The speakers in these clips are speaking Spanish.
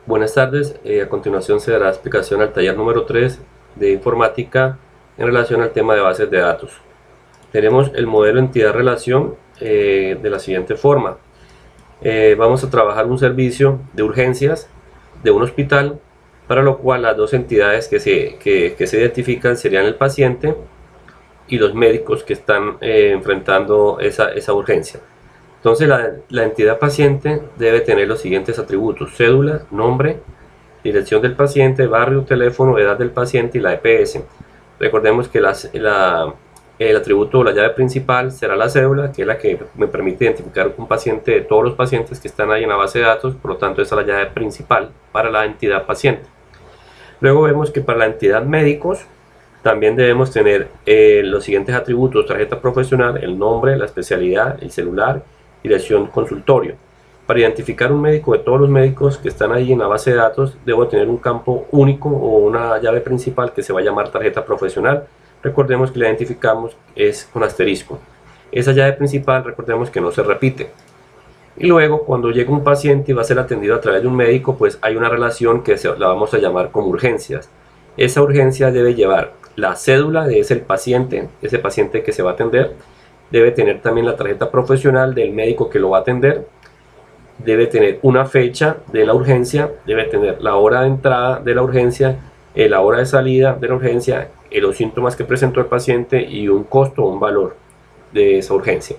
Buenas tardes, a continuación se dará explicación al taller número 3 de informática en relación al tema de bases de datos. Tenemos el modelo entidad-relación de la siguiente forma. Vamos a trabajar un servicio de urgencias de un hospital, para lo cual las dos entidades que se identifican serían el paciente y los médicos que están enfrentando esa urgencia. Entonces la entidad paciente debe tener los siguientes atributos: cédula, nombre, dirección del paciente, barrio, teléfono, edad del paciente y la EPS. Recordemos que el atributo o la llave principal será la cédula, que es la que me permite identificar un paciente de todos los pacientes que están ahí en la base de datos. Por lo tanto, esa es la llave principal para la entidad paciente. Luego vemos que para la entidad médicos también debemos tener los siguientes atributos: tarjeta profesional, el nombre, la especialidad, el celular, dirección consultorio. Para identificar un médico de todos los médicos que están ahí en la base de datos, debo tener un campo único o una llave principal que se va a llamar tarjeta profesional. Recordemos que la identificamos es con asterisco. Esa llave principal, recordemos que no se repite. Y luego, cuando llega un paciente y va a ser atendido a través de un médico, pues hay una relación que la vamos a llamar como urgencias. Esa urgencia debe llevar la cédula de ese paciente que se va a atender. Debe tener también la tarjeta profesional del médico que lo va a atender. Debe tener una fecha de la urgencia, debe tener la hora de entrada de la urgencia, la hora de salida de la urgencia, los síntomas que presentó el paciente y un costo o un valor de esa urgencia.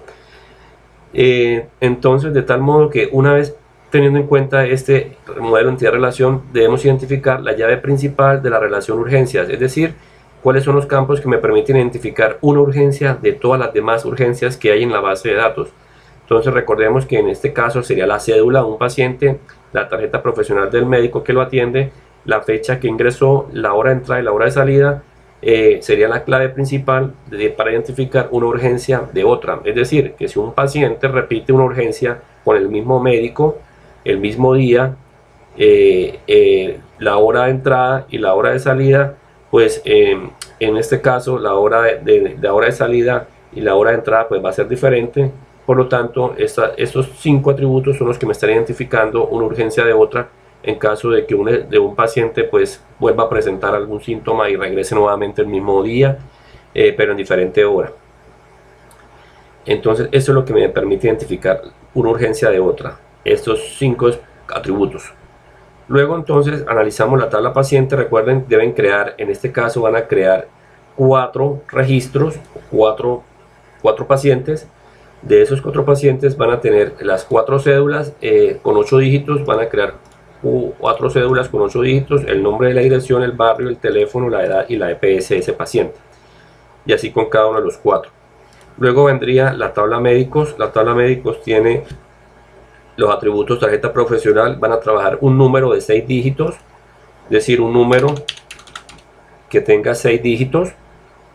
Entonces, de tal modo que una vez teniendo en cuenta este modelo entidad-relación, debemos identificar la llave principal de la relación urgencias, es decir, cuáles son los campos que me permiten identificar una urgencia de todas las demás urgencias que hay en la base de datos. Entonces recordemos que en este caso sería la cédula de un paciente, la tarjeta profesional del médico que lo atiende, la fecha que ingresó, la hora de entrada y la hora de salida. Sería la clave principal para identificar una urgencia de otra. Es decir, que si un paciente repite una urgencia con el mismo médico, el mismo día, la hora de entrada y la hora de salida, pues en este caso la hora de salida y la hora de entrada pues va a ser diferente. Por lo tanto, estos 5 atributos son los que me están identificando una urgencia de otra, en caso de que un paciente pues vuelva a presentar algún síntoma y regrese nuevamente el mismo día, pero en diferente hora. Entonces eso es lo que me permite identificar una urgencia de otra, estos 5 atributos. Luego entonces analizamos la tabla paciente. Recuerden, deben crear, en este caso van a crear 4 registros, 4 pacientes. De esos 4 pacientes van a tener las 4 cédulas con 8 dígitos, van a crear 4 cédulas con 8 dígitos, el nombre de la dirección, el barrio, el teléfono, la edad y la EPS de ese paciente, y así con cada uno de los 4. Luego vendría la tabla médicos. La tabla médicos tiene los atributos tarjeta profesional, van a trabajar un número de 6 dígitos, es decir, un número que tenga 6 dígitos,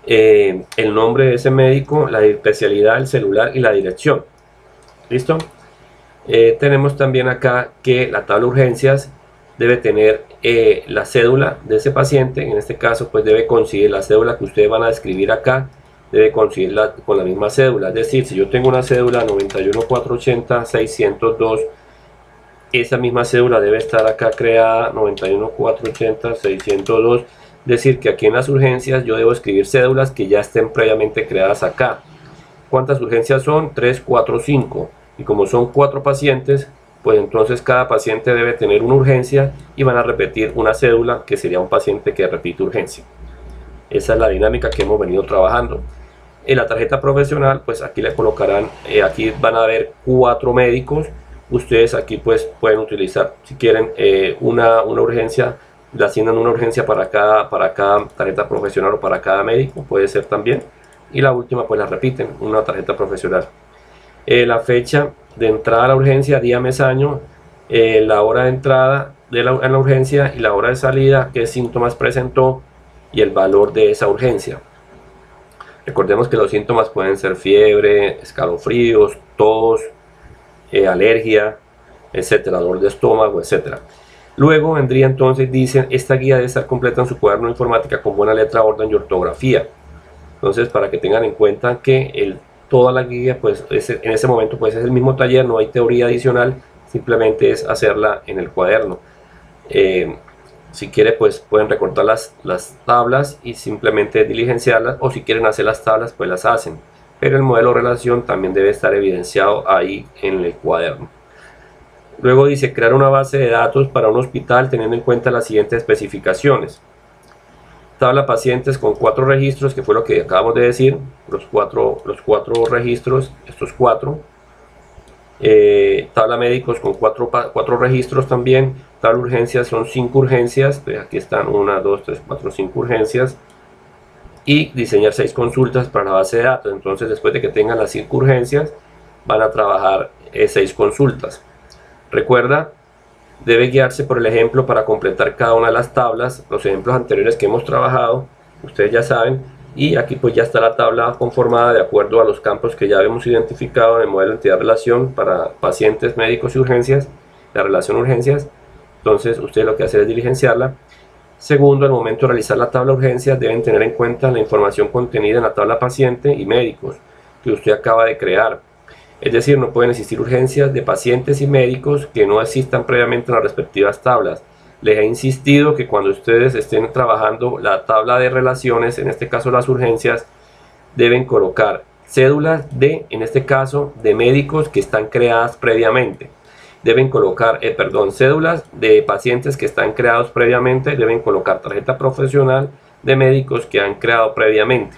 el nombre de ese médico, la especialidad, el celular y la dirección. ¿Listo? Tenemos también acá que la tabla urgencias debe tener la cédula de ese paciente. En este caso pues debe coincidir la cédula que ustedes van a escribir acá, debe coincidirla con la misma cédula. Es decir, si yo tengo una cédula 91.480.602, esa misma cédula debe estar acá creada 91.480.602. Es decir, que aquí en las urgencias yo debo escribir cédulas que ya estén previamente creadas acá. ¿Cuántas urgencias son? 3, 4, 5. Y como son 4 pacientes, pues entonces cada paciente debe tener una urgencia y van a repetir una cédula que sería un paciente que repite urgencia. Esa es la dinámica que hemos venido trabajando. En la tarjeta profesional, pues aquí le colocarán, aquí van a haber 4 médicos. Ustedes aquí pues pueden utilizar, si quieren, una urgencia, le asignan una urgencia para cada tarjeta profesional o para cada médico, puede ser también. Y la última pues la repiten, una tarjeta profesional. La fecha de entrada a la urgencia, día, mes, año, la hora de entrada en la urgencia y la hora de salida, qué síntomas presentó y el valor de esa urgencia. Recordemos que los síntomas pueden ser fiebre, escalofríos, tos, alergia, etcétera, dolor de estómago, etcétera. Luego vendría entonces, dicen, esta guía debe estar completa en su cuaderno de informática con buena letra, orden y ortografía. Entonces, para que tengan en cuenta que toda la guía, pues en ese momento pues es el mismo taller, no hay teoría adicional, simplemente es hacerla en el cuaderno. Si quiere, pues pueden recortar las tablas y simplemente diligenciarlas, o si quieren hacer las tablas, pues las hacen. Pero el modelo de relación también debe estar evidenciado ahí en el cuaderno. Luego dice crear una base de datos para un hospital teniendo en cuenta las siguientes especificaciones. Tabla pacientes con 4 registros, que fue lo que acabamos de decir, los cuatro registros, estos 4. Tabla médicos con 4 registros también. Tabla urgencias son 5 urgencias, entonces aquí están 1, 2, 3, 4, 5 urgencias. Y diseñar 6 consultas para la base de datos. Entonces, después de que tengan las 5 urgencias, van a trabajar 6 consultas. Recuerda, debe guiarse por el ejemplo para completar cada una de las tablas. Los ejemplos anteriores que hemos trabajado, ustedes ya saben, y aquí pues ya está la tabla conformada de acuerdo a los campos que ya hemos identificado en el modelo de entidad-relación para pacientes, médicos y urgencias, la relación urgencias. Entonces ustedes lo que hacen es diligenciarla. Segundo, al momento de realizar la tabla urgencias deben tener en cuenta la información contenida en la tabla paciente y médicos que usted acaba de crear. Es decir, no pueden existir urgencias de pacientes y médicos que no existan previamente en las respectivas tablas. Les he insistido que cuando ustedes estén trabajando la tabla de relaciones, en este caso las urgencias, deben colocar cédulas en este caso, de médicos que están creadas previamente. Deben colocar, cédulas de pacientes que están creados previamente. Deben colocar tarjeta profesional de médicos que han creado previamente.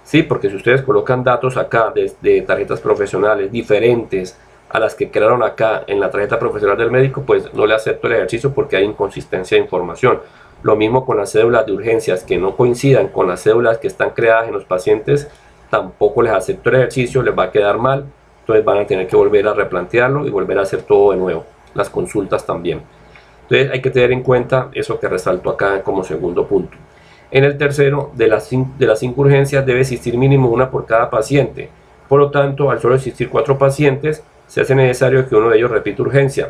Sí, porque si ustedes colocan datos acá de tarjetas profesionales diferentes a las que crearon acá en la tarjeta profesional del médico, pues no le acepto el ejercicio porque hay inconsistencia de información. Lo mismo con las cédulas de urgencias que no coincidan con las cédulas que están creadas en los pacientes, tampoco les acepto el ejercicio, les va a quedar mal. Entonces van a tener que volver a replantearlo y volver a hacer todo de nuevo, las consultas también. Entonces hay que tener en cuenta eso que resalto acá como segundo punto. En el tercero, de las 5 urgencias debe existir mínimo una por cada paciente. Por lo tanto, al solo existir 4 pacientes, se hace necesario que uno de ellos repita urgencia,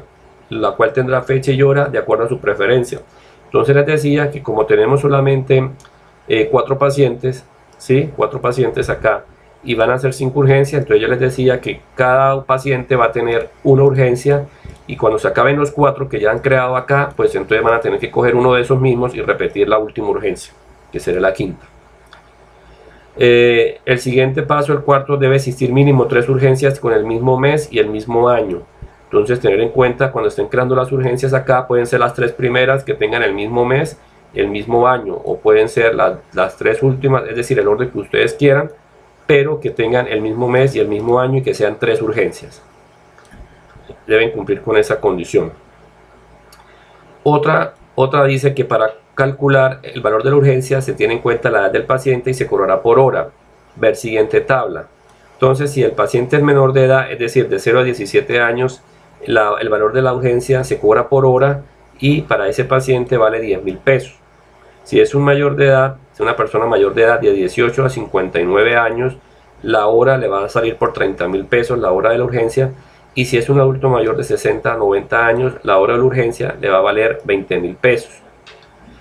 la cual tendrá fecha y hora de acuerdo a su preferencia. Entonces les decía que como tenemos solamente 4 pacientes, ¿sí? 4 pacientes acá, y van a ser 5 urgencias, entonces yo les decía que cada paciente va a tener una urgencia, y cuando se acaben los 4 que ya han creado acá, pues entonces van a tener que coger uno de esos mismos y repetir la última urgencia, que será la quinta. El siguiente paso, el cuarto, debe existir mínimo 3 urgencias con el mismo mes y el mismo año. Entonces tener en cuenta cuando estén creando las urgencias acá, pueden ser las 3 primeras que tengan el mismo mes, el mismo año, o pueden ser las 3 últimas, es decir, el orden que ustedes quieran, pero que tengan el mismo mes y el mismo año y que sean 3 urgencias. Deben cumplir con esa condición. Otra dice que para calcular el valor de la urgencia se tiene en cuenta la edad del paciente y se cobrará por hora. Ver siguiente tabla. Entonces, si el paciente es menor de edad, es decir, de 0 a 17 años, el valor de la urgencia se cobra por hora y para ese paciente vale 10.000 pesos. Si es un mayor de edad, si una persona mayor de edad de 18 a 59 años, la hora le va a salir por 30.000 pesos, la hora de la urgencia. Y si es un adulto mayor de 60 a 90 años, la hora de la urgencia le va a valer 20.000 pesos.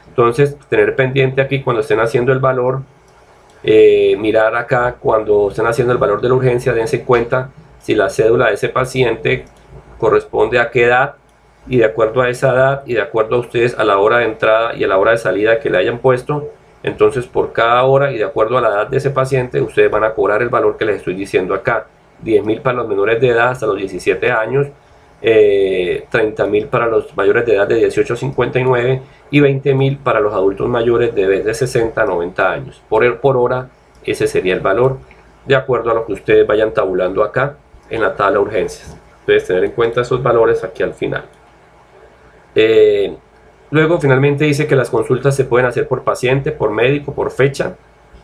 Entonces, tener pendiente aquí cuando estén haciendo el valor, mirar acá cuando estén haciendo el valor de la urgencia, dense cuenta si la cédula de ese paciente corresponde a qué edad, y de acuerdo a esa edad y de acuerdo a ustedes a la hora de entrada y a la hora de salida que le hayan puesto, entonces por cada hora y de acuerdo a la edad de ese paciente, ustedes van a cobrar el valor que les estoy diciendo acá. 10.000 para los menores de edad hasta los 17 años, 30.000 para los mayores de edad de 18 a 59 y 20.000 para los adultos mayores de 60 a 90 años. Por hora, ese sería el valor de acuerdo a lo que ustedes vayan tabulando acá en la tabla de urgencias. Entonces, tener en cuenta esos valores aquí al final. Luego, finalmente dice que las consultas se pueden hacer por paciente, por médico, por fecha,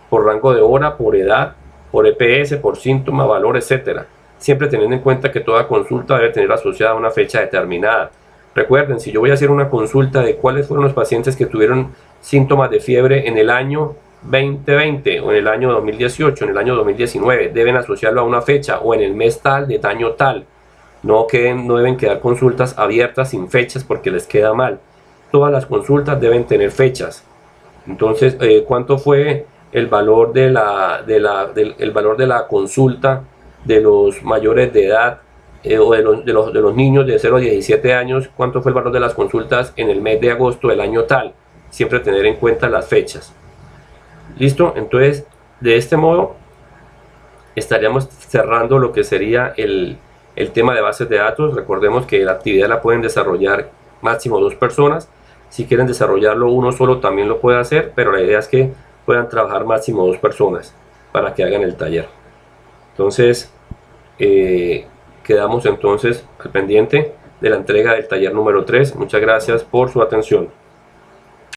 por rango de hora, por edad, por EPS, por síntoma, valor, etcétera. Siempre teniendo en cuenta que toda consulta debe tener asociada una fecha determinada. Recuerden, si yo voy a hacer una consulta de cuáles fueron los pacientes que tuvieron síntomas de fiebre en el año 2020 o en el año 2018, en el año 2019, deben asociarlo a una fecha o en el mes tal, de año tal. No deben quedar consultas abiertas sin fechas porque les queda mal. Todas las consultas deben tener fechas. Entonces, ¿cuánto fue el valor el valor de la consulta de los mayores de edad o de los niños de 0 a 17 años, cuánto fue el valor de las consultas en el mes de agosto del año tal. Siempre tener en cuenta las fechas. Listo, entonces de este modo estaríamos cerrando lo que sería el tema de bases de datos. Recordemos que la actividad la pueden desarrollar máximo 2 personas. Si quieren desarrollarlo uno solo también lo puede hacer, pero la idea es que puedan trabajar máximo 2 personas para que hagan el taller. Entonces quedamos entonces al pendiente de la entrega del taller número 3. Muchas gracias por su atención.